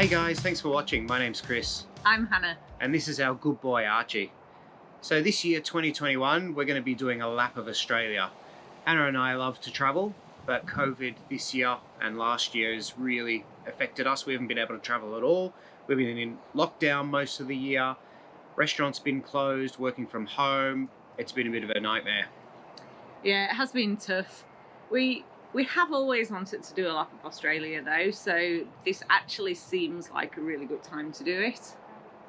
Hey guys, thanks for watching. My name's Chris. I'm Hannah. And this is our good boy Archie. So this year, 2021, we're going to be doing a lap of Australia. Hannah and I love to travel, but COVID this year and last year has really affected us. We haven't been able to travel at all. We've been in lockdown most of the year. Restaurants been closed, working from home. It's been a bit of a nightmare. Yeah, it has been tough. We have always wanted to do a lap of Australia though, so this actually seems like a really good time to do it.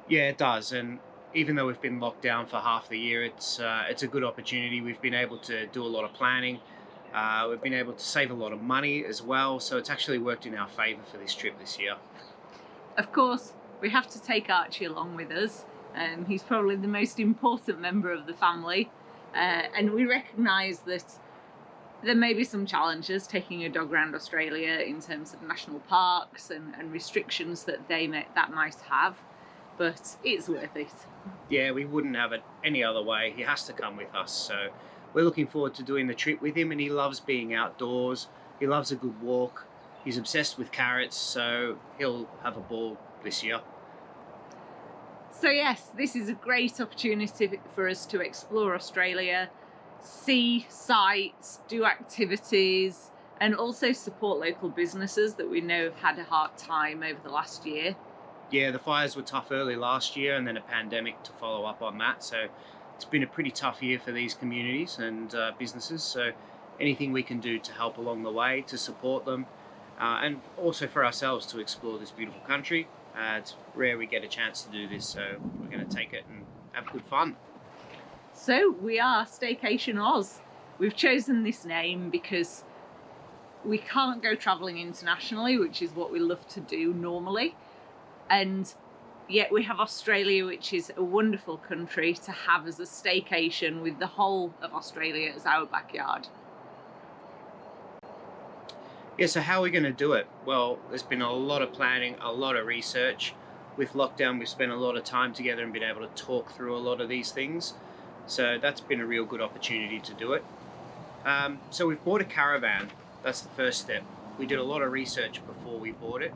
Yeah, it does. And even though we've been locked down for half the year, it's a good opportunity. We've been able to do a lot of planning. We've been able to save a lot of money as well. So it's actually worked in our favour for this trip this year. Of course, we have to take Archie along with us. He's probably the most important member of the family. And we recognise that there may be some challenges taking a dog around Australia in terms of national parks and restrictions that that might have, but it's worth it. Yeah, we wouldn't have it any other way. He has to come with us. So we're looking forward to doing the trip with him, and he loves being outdoors. He loves a good walk. He's obsessed with carrots, so he'll have a ball this year. So yes, this is a great opportunity for us to explore Australia, see sights, do activities, and also support local businesses that we know have had a hard time over the last year. Yeah, the fires were tough early last year and then a pandemic to follow up on that. So it's been a pretty tough year for these communities and businesses. So anything we can do to help along the way to support them and also for ourselves to explore this beautiful country. It's rare we get a chance to do this, so we're going to take it and have good fun. So we are Staycation Oz. We've chosen this name because we can't go travelling internationally, which is what we love to do normally. And yet we have Australia, which is a wonderful country to have as a staycation with the whole of Australia as our backyard. Yeah, so how are we going to do it? Well, there's been a lot of planning, a lot of research. With lockdown, we've spent a lot of time together and been able to talk through a lot of these things. So that's been a real good opportunity to do it. So we've bought a caravan. That's the first step. We did a lot of research before we bought it.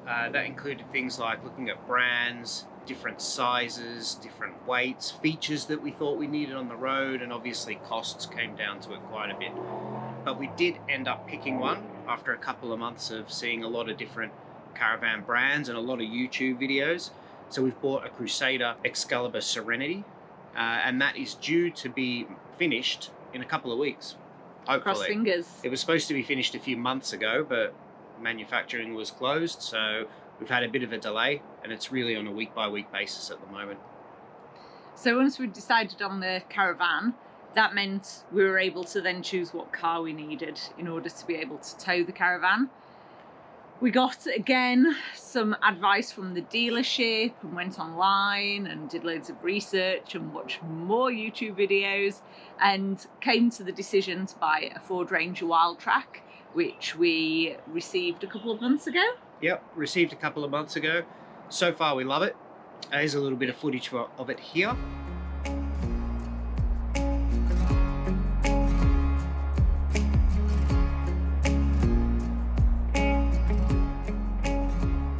That included things like looking at brands, different sizes, different weights, features that we thought we needed on the road, and obviously costs came down to it quite a bit. But we did end up picking one after a couple of months of seeing a lot of different caravan brands and a lot of YouTube videos. So we've bought a Crusader Excalibur Serenity. And that is due to be finished in a couple of weeks, hopefully. Cross fingers. It was supposed to be finished a few months ago, but manufacturing was closed, so we've had a bit of a delay, and it's really on a week-by-week basis at the moment. So once we decided on the caravan, that meant we were able to then choose what car we needed in order to be able to tow the caravan. We got, again, some advice from the dealership and went online and did loads of research and watched more YouTube videos and came to the decision to buy a Ford Ranger Wildtrak, which we received a couple of months ago. Yep, received a couple of months ago. So far we love it. Here's a little bit of footage of it here.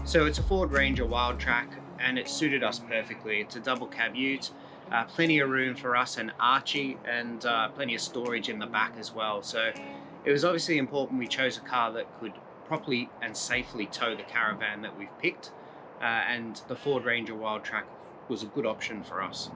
So it's a Ford Ranger Wildtrak and it suited us perfectly. It's a double cab ute, plenty of room for us and Archie, and plenty of storage in the back as well. So it was obviously important we chose a car that could properly and safely tow the caravan that we've picked, and the Ford Ranger Wildtrak was a good option for us.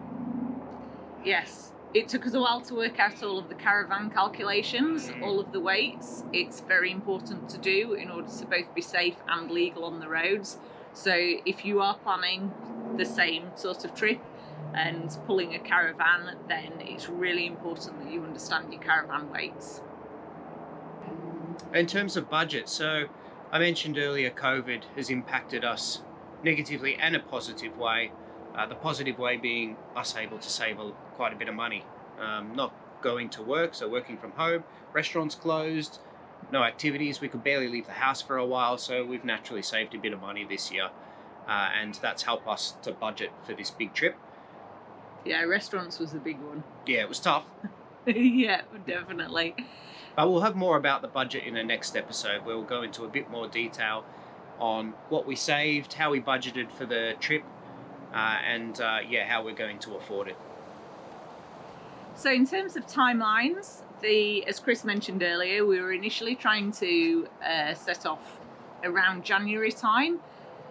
Yes. It took us a while to work out all of the caravan calculations, all of the weights. It's very important to do in order to both be safe and legal on the roads. So if you are planning the same sort of trip and pulling a caravan, then it's really important that you understand your caravan weights. In terms of budget, so I mentioned earlier COVID has impacted us negatively and a positive way. The positive way being us able to save quite a bit of money. Not going to work, so working from home, restaurants closed, no activities, we could barely leave the house for a while, so we've naturally saved a bit of money this year. And that's helped us to budget for this big trip. Yeah, restaurants was a big one. Yeah, it was tough. Yeah, definitely. But we'll have more about the budget in the next episode, where we'll go into a bit more detail on what we saved, how we budgeted for the trip, and how we're going to afford it. So in terms of timelines, as Chris mentioned earlier, we were initially trying to set off around January time,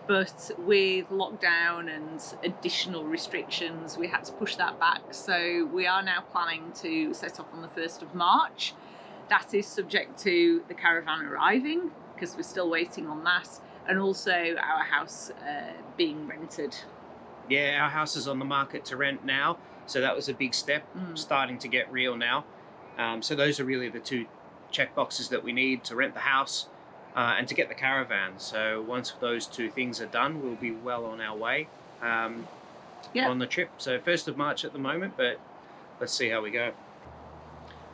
but with lockdown and additional restrictions, we had to push that back. So we are now planning to set off on the 1st of March. That is subject to the caravan arriving, because we're still waiting on that, and also our house being rented. Yeah, our house is on the market to rent now, so that was a big step, starting to get real now. So those are really the 2 check boxes that we need to rent the house and to get the caravan. So once those 2 things are done, we'll be well on our way on the trip. So 1st of March at the moment, but let's see how we go.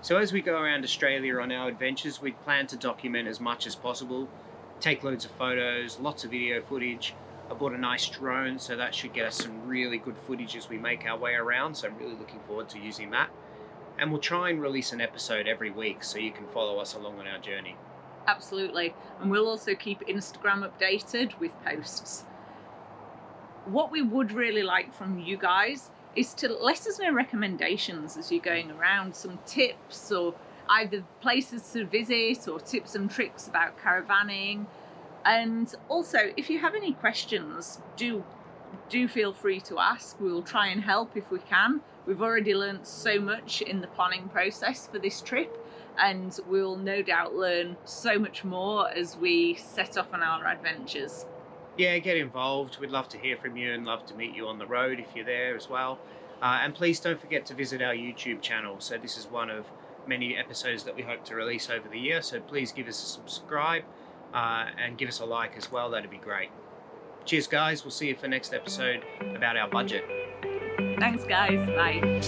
So as we go around Australia on our adventures, we plan to document as much as possible, take loads of photos, lots of video footage. I bought a nice drone, so that should get us some really good footage as we make our way around. So I'm really looking forward to using that. And we'll try and release an episode every week so you can follow us along on our journey. Absolutely. And we'll also keep Instagram updated with posts. What we would really like from you guys is to let us know recommendations as you're going around, some tips, or either places to visit or tips and tricks about caravanning. And also, if you have any questions, do feel free to ask. We will try and help if we can. We've already learned so much in the planning process for this trip, and we'll no doubt learn so much more as we set off on our adventures. Yeah, get involved. We'd love to hear from you and love to meet you on the road if you're there as well. And please don't forget to visit our YouTube channel. So this is one of many episodes that we hope to release over the year. So please give us a subscribe and give us a like as well. That'd be great. Cheers, guys. We'll see you for next episode about our budget. Thanks, guys. Bye.